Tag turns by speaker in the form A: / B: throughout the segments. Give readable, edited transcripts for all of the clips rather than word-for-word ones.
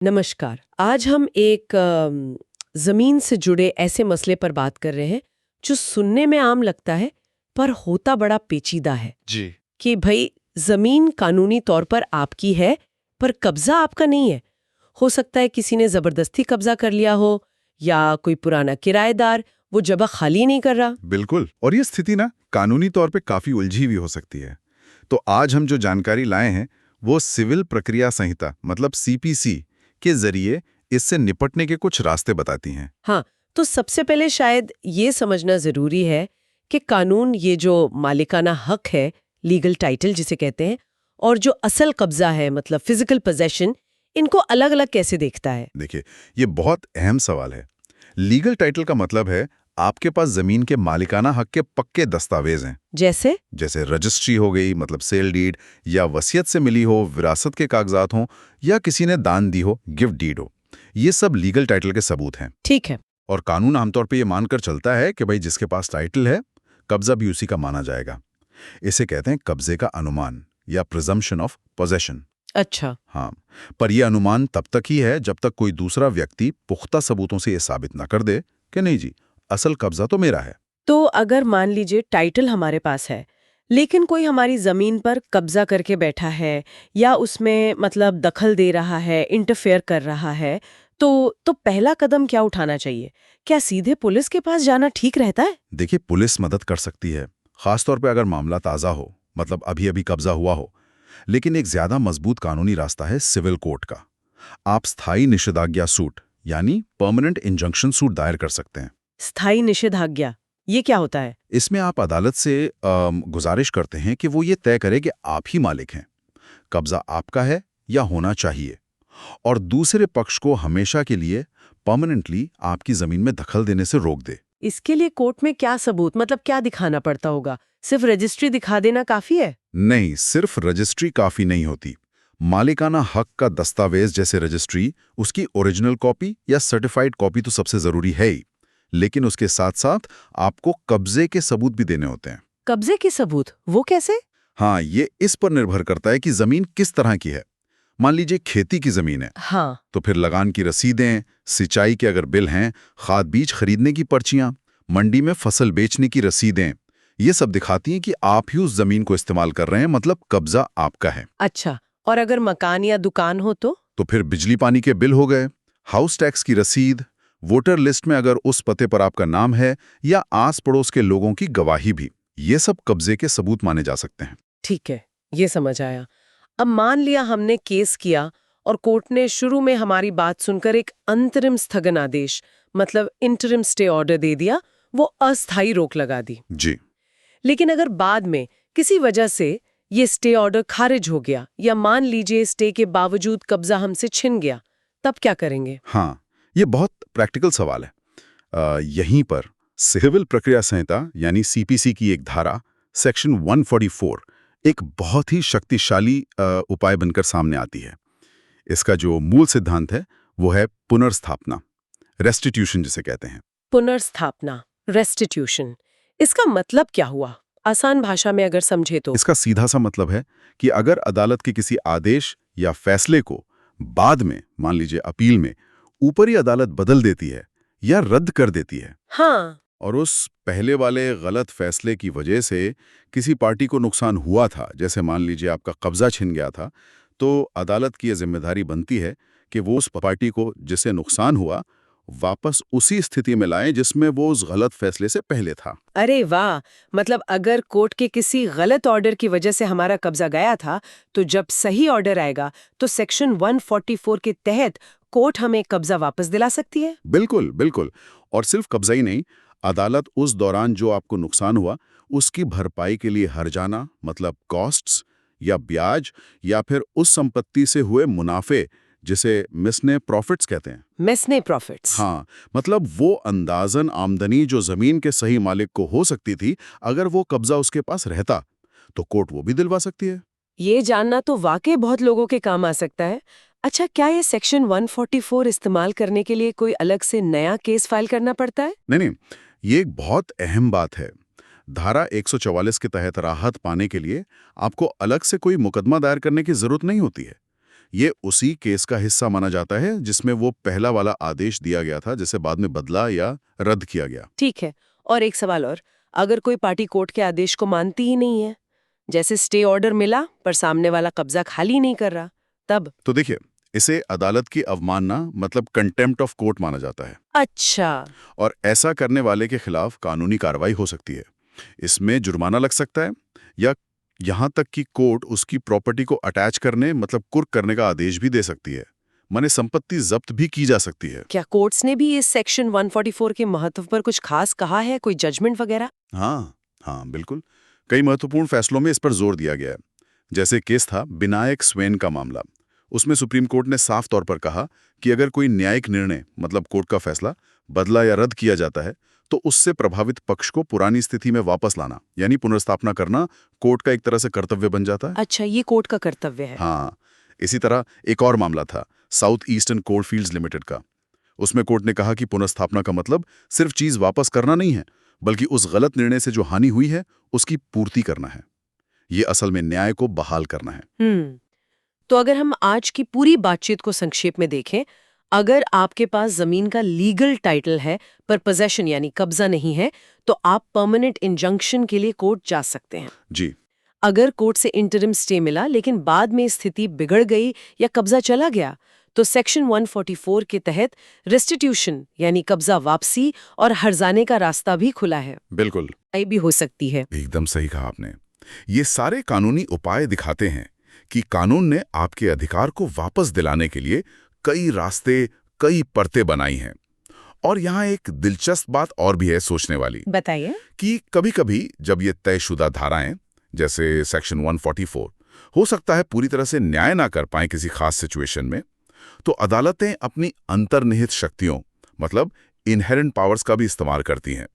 A: नमस्कार। आज हम एक जमीन से जुड़े ऐसे मसले पर बात कर रहे हैं जो सुनने में आम लगता है पर होता बड़ा पेचीदा है।
B: जी।
A: कि भाई जमीन कानूनी तौर पर आपकी है पर कब्जा आपका नहीं है। हो सकता है किसी ने जबरदस्ती कब्जा कर लिया हो या कोई पुराना किराएदार वो जगह खाली नहीं कर रहा।
B: बिल्कुल, और ये स्थिति ना कानूनी तौर पे काफी उलझी हुई हो सकती है। तो आज हम जो जानकारी लाए हैं वो सिविल प्रक्रिया संहिता मतलब सीपीसी के जरिए इससे निपटने के कुछ रास्ते बताती हैं।
A: हाँ, तो सबसे पहले शायद ये समझना जरूरी है कि कानून ये जो मालिकाना हक है, लीगल टाइटल जिसे कहते हैं, और जो असल कब्जा है मतलब फिजिकल पोजेशन, इनको अलग अलग कैसे देखता है।
B: देखिए, ये बहुत अहम सवाल है। लीगल टाइटल का मतलब है आपके पास जमीन के मालिकाना हक के पक्के दस्तावेज हैं।
A: जैसे
B: जैसे रजिस्ट्री हो गई मतलब सेल डीड, या वसीयत से मिली हो, विरासत के कागजात हों, या किसी ने दान दी हो, गिफ्ट डीड हो। ये सब लीगल टाइटल के सबूत हैं।
A: ठीक है।
B: और कानून आमतौर पे ये मानकर चलता है कि भाई जिसके पास टाइटल है, कब्जा भी उसी का माना जाएगा। इसे कहते हैं कब्जे का अनुमान या प्रिजम्पशन ऑफ पोजेशन।
A: अच्छा,
B: हाँ, पर यह अनुमान तब तक ही है जब तक कोई दूसरा व्यक्ति पुख्ता सबूतों से यह साबित ना कर दे कि नहीं जी, असल कब्जा तो मेरा है।
A: तो अगर मान लीजिए टाइटल हमारे पास है लेकिन कोई हमारी जमीन पर कब्जा करके बैठा है या उसमें मतलब दखल दे रहा है, इंटरफेयर कर रहा है, तो पहला कदम क्या उठाना चाहिए? क्या सीधे पुलिस के पास जाना ठीक रहता है?
B: देखिए, पुलिस मदद कर सकती है, खासतौर पे अगर मामला ताज़ा हो, मतलब अभी अभी कब्जा हुआ हो। लेकिन एक ज्यादा मजबूत कानूनी रास्ता है सिविल कोर्ट का। आप स्थायी निषेधाज्ञा सूट यानी परमानेंट इंजंक्शन सूट दायर कर सकते हैं।
A: स्थायी निषेधाज्ञा, ये क्या होता है?
B: इसमें आप अदालत से गुजारिश करते हैं कि वो ये तय करे कि आप ही मालिक हैं, कब्जा आपका है या होना चाहिए, और दूसरे पक्ष को हमेशा के लिए परमानेंटली आपकी जमीन में दखल देने से रोक दे।
A: इसके लिए कोर्ट में क्या सबूत मतलब क्या दिखाना पड़ता होगा? सिर्फ रजिस्ट्री दिखा देना काफी है?
B: नहीं, सिर्फ रजिस्ट्री काफी नहीं होती। मालिकाना हक का दस्तावेज जैसे रजिस्ट्री, उसकी ओरिजिनल कॉपी या सर्टिफाइड कॉपी तो सबसे जरूरी है ही, लेकिन उसके साथ साथ आपको कब्जे के सबूत भी देने होते हैं।
A: कब्जे के सबूत वो कैसे?
B: हाँ, ये इस पर निर्भर करता है कि जमीन किस तरह की है। मान लीजिए खेती की जमीन है,
A: हाँ।
B: तो फिर लगान की रसीदें, सिंचाई के अगर बिल हैं, खाद बीज खरीदने की पर्चियां, मंडी में फसल बेचने की रसीदें, ये सब दिखाती हैं कि आप ही उस जमीन को इस्तेमाल कर रहे हैं, मतलब कब्जा आपका है।
A: अच्छा, और अगर मकान या दुकान हो
B: तो फिर बिजली पानी के बिल हो गए, हाउस टैक्स की रसीद, वोटर लिस्ट में अगर उस पते पर आपका नाम है, या आस पड़ोस के लोगों की गवाही भी, ये सब कब्जे के सबूत माने जा सकते हैं।
A: ठीक है, ये समझ आया। अब मान लिया हमने केस किया और कोर्ट ने शुरू में हमारी बात सुनकर एक अंतरिम स्थगन आदेश मतलब इंटरिम स्टे ऑर्डर दे दिया, वो अस्थायी रोक लगा दी।
B: जी।
A: लेकिन अगर बाद में किसी वजह से ये स्टे ऑर्डर खारिज हो गया या मान लीजिए स्टे के बावजूद कब्जा हमसे छिन गया, तब क्या करेंगे?
B: हाँ, ये बहुत प्रैक्टिकल सवाल है। यहीं पर सिविल प्रक्रिया संहिता यानी सीपीसी की एक धारा, सेक्शन 144, एक बहुत ही शक्तिशाली उपाय बनकर सामने आती है। इसका जो मूल सिद्धांत है वो है पुनर्स्थापना, रेस्टिट्यूशन जिसे कहते हैं।
A: पुनर्स्थापना, रेस्टिट्यूशन, इसका मतलब क्या हुआ? आसान भाषा में अगर समझे तो।
B: इसका सीधा सा मतलब है कि अगर अदालत के किसी आदेश या फैसले को बाद में, मान लीजिए अपील में, ऊपरी अदालत बदल देती है या रद्द कर देती है,
A: हाँ।
B: और उस पहले वाले गलत फैसले की वजह से किसी पार्टी को नुकसान हुआ था, जैसे मान लीजिए आपका कब्जा छिन गया था, तो अदालत की यह जिम्मेदारी बनती है कि वो उस पार्टी को जिसे नुकसान हुआ वापस उसी स्थिति में लाएं जिसमें वो उस गलत फैसले से पहले था।
A: अरे वाह! मतलब अगर कोर्ट के किसी गलत ऑर्डर की वजह से हमारा कब्जा गया था, तो जब सही ऑर्डर आएगा, तो सेक्शन 144 के तहत कोर्ट हमें कब्जा वापस दिला सकती है?
B: बिल्कुल, बिल्कुल। और सिर्फ कब्जा ही नहीं, अदालत उस दौरान जो आपको नुकसान हुआ, उसकी भरपाई के लिए हर्जाना मतलब कॉस्ट्स, या ब्याज, या फिर उस संपत्ति से हुए मुनाफे जिसे मिसने प्रॉफिट्स कहते हैं।
A: मेसने प्रॉफिट्स।
B: हाँ, मतलब वो अंदाजन आमदनी जो जमीन के सही मालिक को हो सकती थी अगर वो कब्जा उसके पास रहता, तो कोर्ट वो भी दिलवा सकती है।
A: ये जानना तो वाकई बहुत लोगों के काम आ सकता है। अच्छा, क्या ये सेक्शन 144 इस्तेमाल करने के लिए कोई अलग से नया केस फाइल करना पड़ता है?
B: नहीं नहीं, ये एक बहुत अहम बात है। धारा 144 के तहत राहत पाने के लिए आपको अलग से कोई मुकदमा दायर करने की जरूरत नहीं होती है, ये उसी केस का हिस्सा माना जाता है जिसमें वो पहला वाला आदेश दिया गया था, जिसे बाद में बदला या रद्द किया गया।
A: ठीक है। और एक सवाल और, अगर कोई पार्टी कोर्ट के आदेश को मानती ही नहीं है, जैसे स्टे ऑर्डर मिला पर सामने वाला कब्जा खाली नहीं कर रहा, तब?
B: तो देखिए, इसे अदालत की अवमानना मतलब कंटेम्प्ट ऑफ कोर्ट माना जाता है,
A: अच्छा।
B: और ऐसा करने वाले के खिलाफ कानूनी कार्रवाई हो सकती है। इसमें जुर्माना लग सकता है, या यहाँ तक कि कोर्ट उसकी प्रॉपर्टी को अटैच करने मतलब कुर्क करने का आदेश भी दे सकती है। माने संपत्ति जब्त भी की जा सकती है।
A: क्या कोर्ट्स ने भी इस सेक्शन 144 के महत्व पर कुछ खास कहा है, कोई जजमेंट वगैरह?
B: हाँ हाँ, बिल्कुल। कई महत्वपूर्ण फैसलों में इस पर जोर दिया गया है। जैसे केस था बिनायक स्वेन का मामला। उसमें सुप्रीम कोर्ट ने साफ तौर पर कहा कि अगर कोई न्यायिक निर्णय मतलब कोर्ट का फैसला बदला या रद्द किया जाता है, तो उससे प्रभावित पक्ष को पुरानी स्थिति में वापस लाना यानी पुनर्स्थापना करना कोर्ट का एक तरह से कर्तव्य बन जाता है।
A: अच्छा, ये कोर्ट का कर्तव्य है।
B: हाँ, इसी तरह एक और मामला था साउथ ईस्टर्न कोलफील्ड्स लिमिटेड का। उसमें कोर्ट ने कहा कि पुनर्स्थापना का मतलब सिर्फ चीज वापस करना नहीं है, बल्कि उस गलत निर्णय से जो हानि हुई है उसकी पूर्ति करना है। ये असल में न्याय को बहाल करना है।
A: तो अगर हम आज की पूरी बातचीत को संक्षेप में देखें, अगर आपके पास जमीन का लीगल टाइटल है पर पोजेशन यानी कब्जा नहीं है, तो आप परमानेंट इंजंक्शन के लिए कोर्ट जा सकते हैं।
B: जी,
A: अगर कोर्ट से इंटरिम स्टे मिला लेकिन बाद में स्थिति बिगड़ गई या कब्जा चला गया, तो सेक्शन 144 के तहत रेस्टिट्यूशन यानी कब्जा वापसी और हर्जाने का रास्ता भी खुला है।
B: बिल्कुल।
A: ये भी हो सकती है।
B: एकदम सही कहा आपने। ये सारे कानूनी उपाय दिखाते हैं कि कानून ने आपके अधिकार को वापस दिलाने के लिए कई रास्ते, कई परतें बनाई हैं। और यहाँ एक दिलचस्प बात और भी है सोचने वाली,
A: बताइए।
B: कि कभी-कभी जब ये तयशुदा धाराएं जैसे सेक्शन 144 हो सकता है पूरी तरह से न्याय ना कर पाए किसी खास सिचुएशन में, तो अदालतें अपनी अंतर्निहित शक्तियों मतलब इनहेरेंट पावर्स का भी इस्तेमाल करती हैं।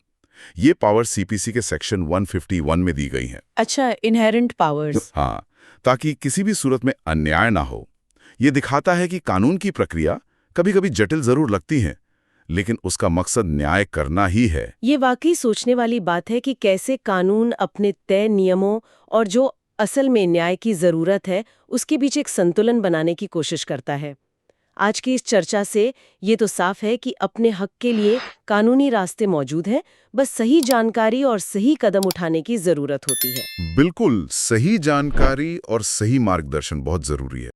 B: ये पावर सीपीसी के सेक्शन 151 में दी गई हैं।
A: अच्छा, इनहेरेंट पावर्स।
B: हाँ, ताकि किसी भी सूरत में अन्याय ना हो। ये दिखाता है कि कानून की प्रक्रिया कभी-कभी जटिल जरूर लगती है, लेकिन उसका मकसद न्याय करना ही है।
A: ये वाकई सोचने वाली बात है कि कैसे कानून अपने तय नियमों और जो असल में न्याय की जरूरत है उसके बीच एक संतुलन बनाने की कोशिश करता है। आज की इस चर्चा से ये तो साफ है कि अपने हक के लिए कानूनी रास्ते मौजूद हैं, बस सही जानकारी और सही कदम उठाने की जरूरत होती है।
B: बिल्कुल, सही जानकारी और सही मार्गदर्शन बहुत जरूरी है।